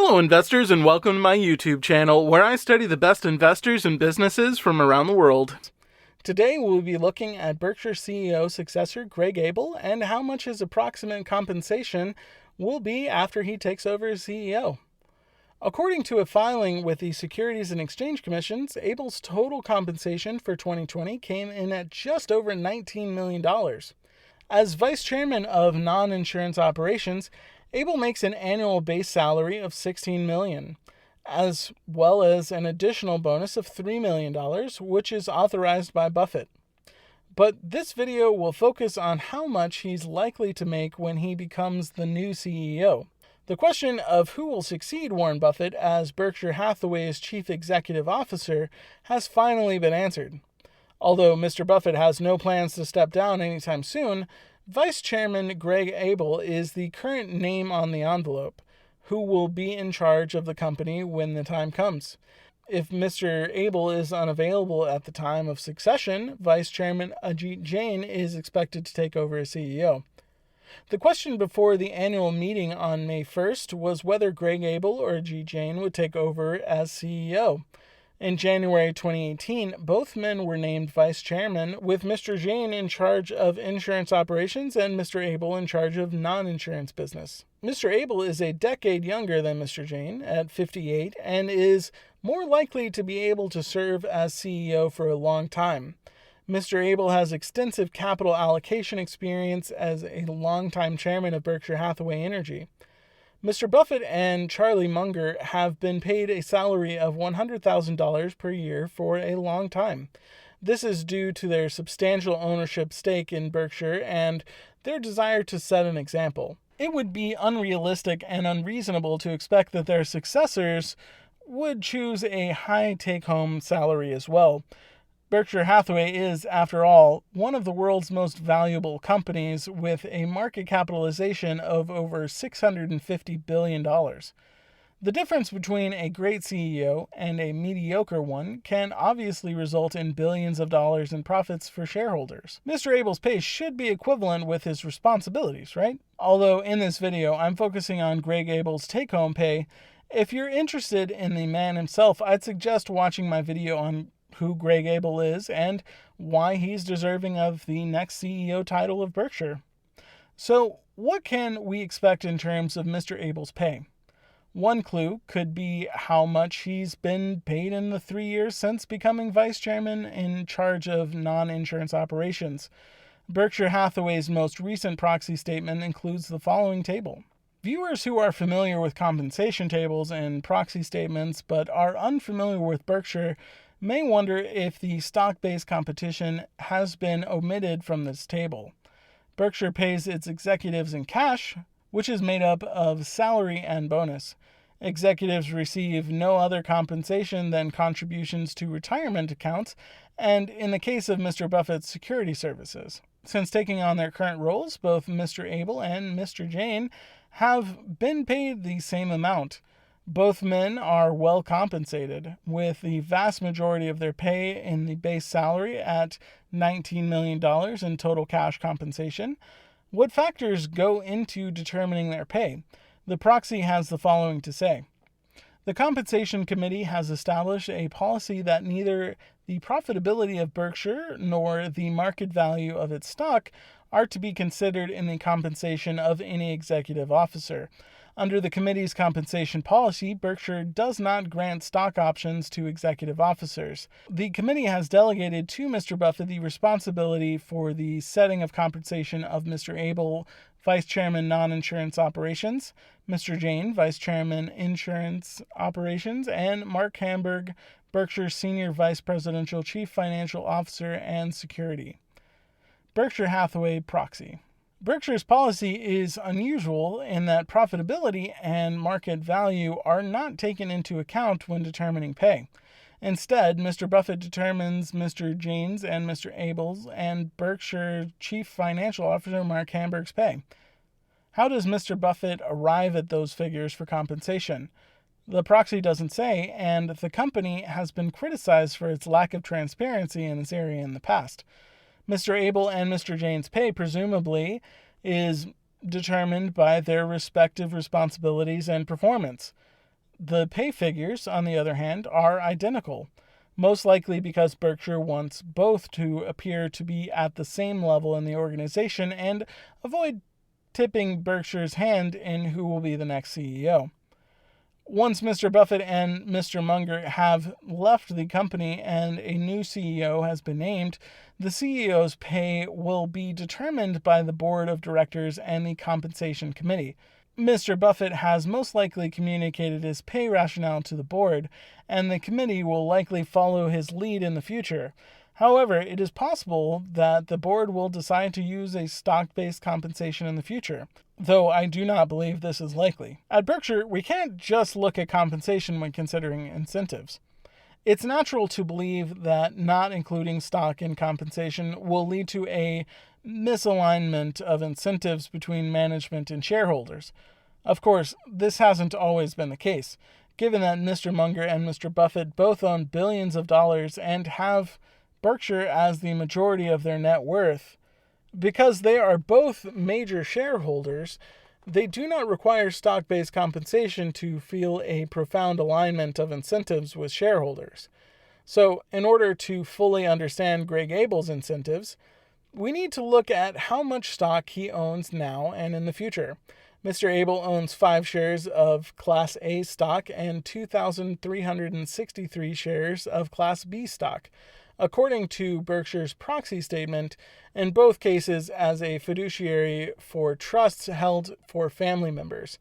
Hello investors and welcome to my YouTube channel where I study the best investors and businesses from around the world. Today we'll be looking at Berkshire CEO successor Greg Abel and how much his approximate compensation will be after he takes over as CEO. According to a filing with the Securities and Exchange Commissions, Abel's total compensation for 2020 came in at just over $19 million. As vice chairman of non-insurance operations, Abel makes an annual base salary of $16 million, as well as an additional bonus of $3 million, which is authorized by Buffett. But this video will focus on how much he's likely to make when he becomes the new CEO. The question of who will succeed Warren Buffett as Berkshire Hathaway's chief executive officer has finally been answered. Although Mr. Buffett has no plans to step down anytime soon, Vice Chairman Greg Abel is the current name on the envelope, who will be in charge of the company when the time comes. If Mr. Abel is unavailable at the time of succession, Vice Chairman Ajit Jain is expected to take over as CEO. The question before the annual meeting on May 1st was whether Greg Abel or Ajit Jain would take over as CEO. In January 2018, both men were named vice chairman, with Mr. Jain in charge of insurance operations and Mr. Abel in charge of non-insurance business. Mr. Abel is a decade younger than Mr. Jain, at 58, and is more likely to be able to serve as CEO for a long time. Mr. Abel has extensive capital allocation experience as a longtime chairman of Berkshire Hathaway Energy. Mr. Buffett and Charlie Munger have been paid a salary of $100,000 per year for a long time. This is due to their substantial ownership stake in Berkshire and their desire to set an example. It would be unrealistic and unreasonable to expect that their successors would choose a high take-home salary as well. Berkshire Hathaway is, after all, one of the world's most valuable companies with a market capitalization of over $650 billion. The difference between a great CEO and a mediocre one can obviously result in billions of dollars in profits for shareholders. Mr. Abel's pay should be equivalent with his responsibilities, right? Although in this video, I'm focusing on Greg Abel's take-home pay. If you're interested in the man himself, I'd suggest watching my video on who Greg Abel is and why he's deserving of the next CEO title of Berkshire. So, what can we expect in terms of Mr. Abel's pay? One clue could be how much he's been paid in the 3 years since becoming vice chairman in charge of non-insurance operations. Berkshire Hathaway's most recent proxy statement includes the following table. Viewers who are familiar with compensation tables and proxy statements but are unfamiliar with Berkshire may wonder if the stock-based competition has been omitted from this table. Berkshire pays its executives in cash, which is made up of salary and bonus. Executives receive no other compensation than contributions to retirement accounts, and in the case of Mr. Buffett's security services. Since taking on their current roles, both Mr. Abel and Mr. Jain have been paid the same amount. Both men are well compensated, with the vast majority of their pay in the base salary at $19 million in total cash compensation. What factors go into determining their pay? The proxy has the following to say. The Compensation Committee has established a policy that neither the profitability of Berkshire nor the market value of its stock are to be considered in the compensation of any executive officer. Under the committee's compensation policy, Berkshire does not grant stock options to executive officers. The committee has delegated to Mr. Buffett the responsibility for the setting of compensation of Mr. Abel, Vice Chairman Non-Insurance Operations, Mr. Jain, Vice Chairman Insurance Operations, and Mark Hamburg, Berkshire Senior Vice Presidential Chief Financial Officer and Security. Berkshire Hathaway Proxy. Berkshire's policy is unusual in that profitability and market value are not taken into account when determining pay. Instead, Mr. Buffett determines Mr. Jain's and Mr. Abel's and Berkshire Chief Financial Officer Mark Hamburg's pay. How does Mr. Buffett arrive at those figures for compensation? The proxy doesn't say, and the company has been criticized for its lack of transparency in this area in the past. Mr. Abel and Mr. Jain's pay presumably is determined by their respective responsibilities and performance. The pay figures, on the other hand, are identical, most likely because Berkshire wants both to appear to be at the same level in the organization and avoid tipping Berkshire's hand in who will be the next CEO. Once Mr. Buffett and Mr. Munger have left the company and a new CEO has been named, the CEO's pay will be determined by the board of directors and the compensation committee. Mr. Buffett has most likely communicated his pay rationale to the board, and the committee will likely follow his lead in the future. However, it is possible that the board will decide to use a stock-based compensation in the future, though I do not believe this is likely. At Berkshire, we can't just look at compensation when considering incentives. It's natural to believe that not including stock in compensation will lead to a misalignment of incentives between management and shareholders. Of course, this hasn't always been the case, given that Mr. Munger and Mr. Buffett both own billions of dollars and have Berkshire as the majority of their net worth. Because they are both major shareholders, they do not require stock-based compensation to feel a profound alignment of incentives with shareholders. So, in order to fully understand Greg Abel's incentives, we need to look at how much stock he owns now and in the future. Mr. Abel owns 5 shares of Class A stock and 2,363 shares of Class B stock, according to Berkshire's proxy statement, in both cases as a fiduciary for trusts held for family members.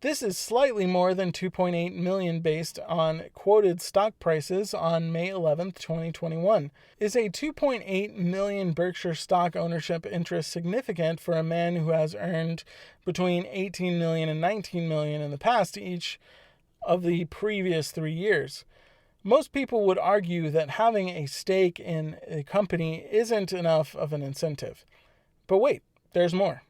This is slightly more than $2.8 million based on quoted stock prices on May 11, 2021. Is a $2.8 million Berkshire stock ownership interest significant for a man who has earned between $18 million and $19 million in the past each of the previous 3 years? Most people would argue that having a stake in a company isn't enough of an incentive. But wait, there's more.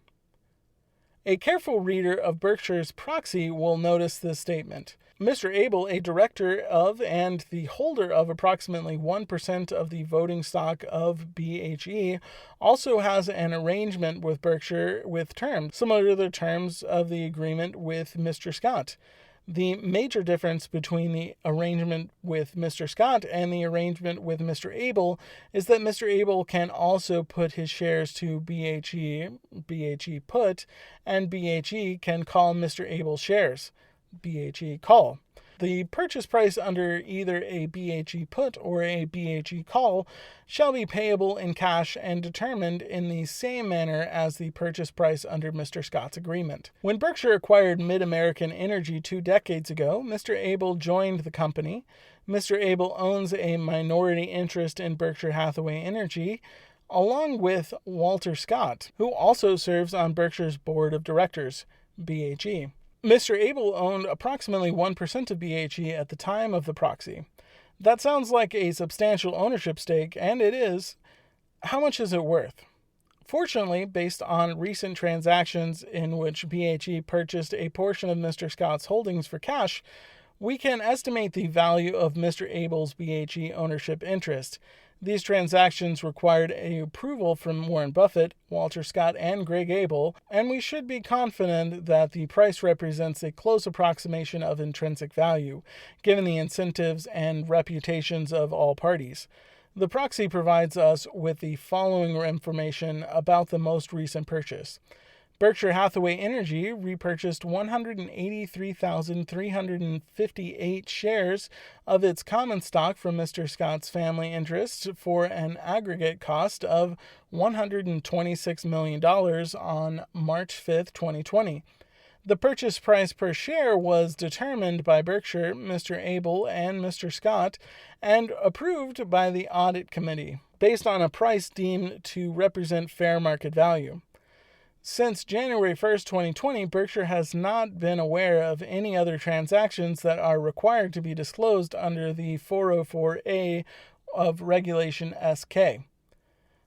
A careful reader of Berkshire's proxy will notice this statement. Mr. Abel, a director of and the holder of approximately 1% of the voting stock of BHE, also has an arrangement with Berkshire with terms similar to the terms of the agreement with Mr. Scott. The major difference between the arrangement with Mr. Scott and the arrangement with Mr. Abel is that Mr. Abel can also put his shares to BHE put, and BHE can call Mr. Abel's shares, BHE call. The purchase price under either a BHE put or a BHE call shall be payable in cash and determined in the same manner as the purchase price under Mr. Scott's agreement. When Berkshire acquired MidAmerican Energy 2 decades ago, Mr. Abel joined the company. Mr. Abel owns a minority interest in Berkshire Hathaway Energy, along with Walter Scott, who also serves on Berkshire's board of directors, BHE. Mr. Abel owned approximately 1% of BHE at the time of the proxy. That sounds like a substantial ownership stake, and it is. How much is it worth? Fortunately, based on recent transactions in which BHE purchased a portion of Mr. Scott's holdings for cash, we can estimate the value of Mr. Abel's BHE ownership interest. These transactions required an approval from Warren Buffett, Walter Scott, and Greg Abel, and we should be confident that the price represents a close approximation of intrinsic value, given the incentives and reputations of all parties. The proxy provides us with the following information about the most recent purchase. Berkshire Hathaway Energy repurchased 183,358 shares of its common stock from Mr. Scott's family interests for an aggregate cost of $126 million on March 5, 2020. The purchase price per share was determined by Berkshire, Mr. Abel, and Mr. Scott, and approved by the Audit Committee, based on a price deemed to represent fair market value. Since January 1st, 2020, Berkshire has not been aware of any other transactions that are required to be disclosed under the 404A of Regulation SK.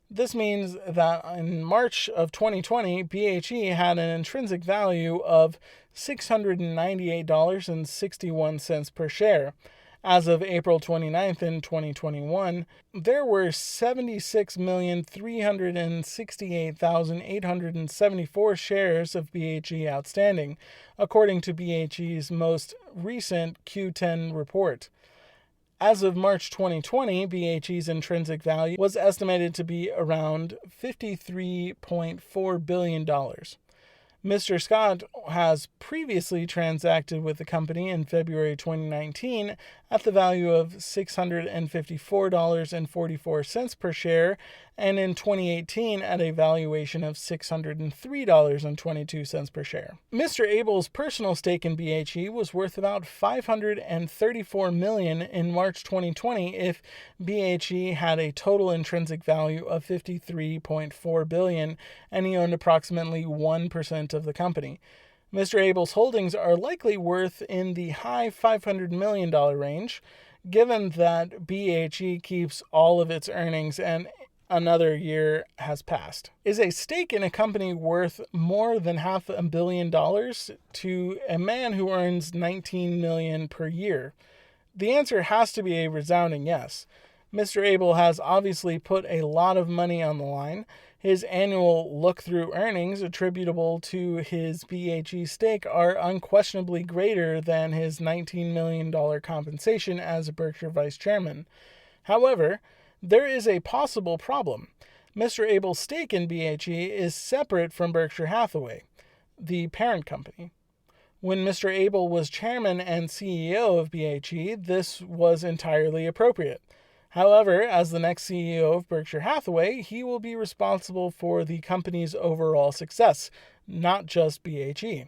This means that in March of 2020, BHE had an intrinsic value of $698.61 per share, As of April 29th in 2021, there were 76,368,874 shares of BHE outstanding, according to BHE's most recent Q10 report. As of March 2020, BHE's intrinsic value was estimated to be around $53.4 billion. Mr. Scott has previously transacted with the company in February 2019 at the value of $654.44 per share, and in 2018 at a valuation of $603.22 per share. Mr. Abel's personal stake in BHE was worth about $534 million in March 2020 if BHE had a total intrinsic value of $53.4 billion and he owned approximately 1% of the company. Mr. Abel's holdings are likely worth in the high $500 million range, given that BHE keeps all of its earnings and another year has passed. Is a stake in a company worth more than $500 million to a man who earns $19 million per year? The answer has to be a resounding yes. Mr. Abel has obviously put a lot of money on the line. His annual look-through earnings attributable to his BHE stake are unquestionably greater than his $19 million compensation as a Berkshire vice chairman. However, there is a possible problem. Mr. Abel's stake in BHE is separate from Berkshire Hathaway, the parent company. When Mr. Abel was chairman and CEO of BHE, this was entirely appropriate. However, as the next CEO of Berkshire Hathaway, he will be responsible for the company's overall success, not just BHE.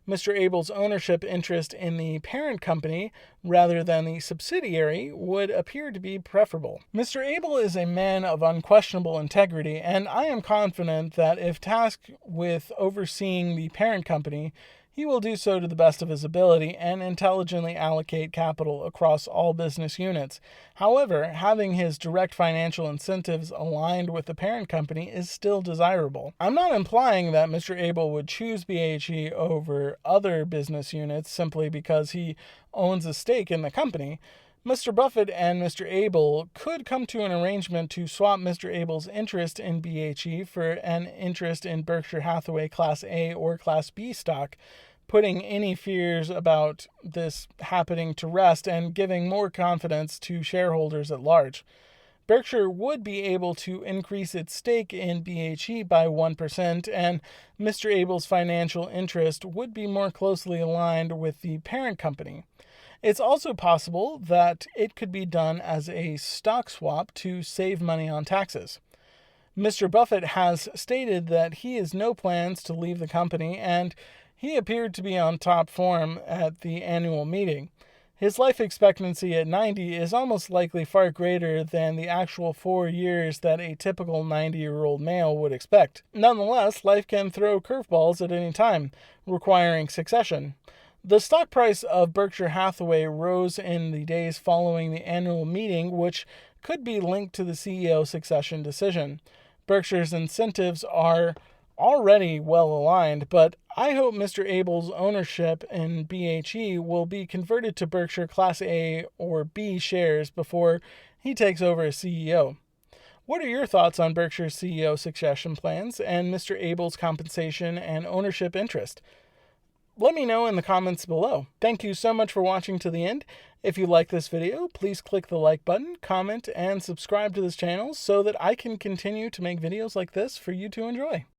Mr. Abel's ownership interest in the parent company rather than the subsidiary would appear to be preferable. Mr. Abel is a man of unquestionable integrity, and I am confident that if tasked with overseeing the parent company, he will do so to the best of his ability and intelligently allocate capital across all business units. However, having his direct financial incentives aligned with the parent company is still desirable. I'm not implying that Mr. Abel would choose BHE over other business units simply because he owns a stake in the company. Mr. Buffett and Mr. Abel could come to an arrangement to swap Mr. Abel's interest in BHE for an interest in Berkshire Hathaway Class A or Class B stock, putting any fears about this happening to rest and giving more confidence to shareholders at large. Berkshire would be able to increase its stake in BHE by 1%, and Mr. Abel's financial interest would be more closely aligned with the parent company. It's also possible that it could be done as a stock swap to save money on taxes. Mr. Buffett has stated that he has no plans to leave the company, and he appeared to be on top form at the annual meeting. His life expectancy at 90 is almost likely far greater than the actual 4 years that a typical 90-year-old male would expect. Nonetheless, life can throw curveballs at any time, requiring succession. The stock price of Berkshire Hathaway rose in the days following the annual meeting, which could be linked to the CEO succession decision. Berkshire's incentives are already well aligned, but I hope Mr. Abel's ownership in BHE will be converted to Berkshire Class A or B shares before he takes over as CEO. What are your thoughts on Berkshire's CEO succession plans and Mr. Abel's compensation and ownership interest? Let me know in the comments below. Thank you so much for watching to the end. If you like this video, please click the like button, comment, and subscribe to this channel so that I can continue to make videos like this for you to enjoy.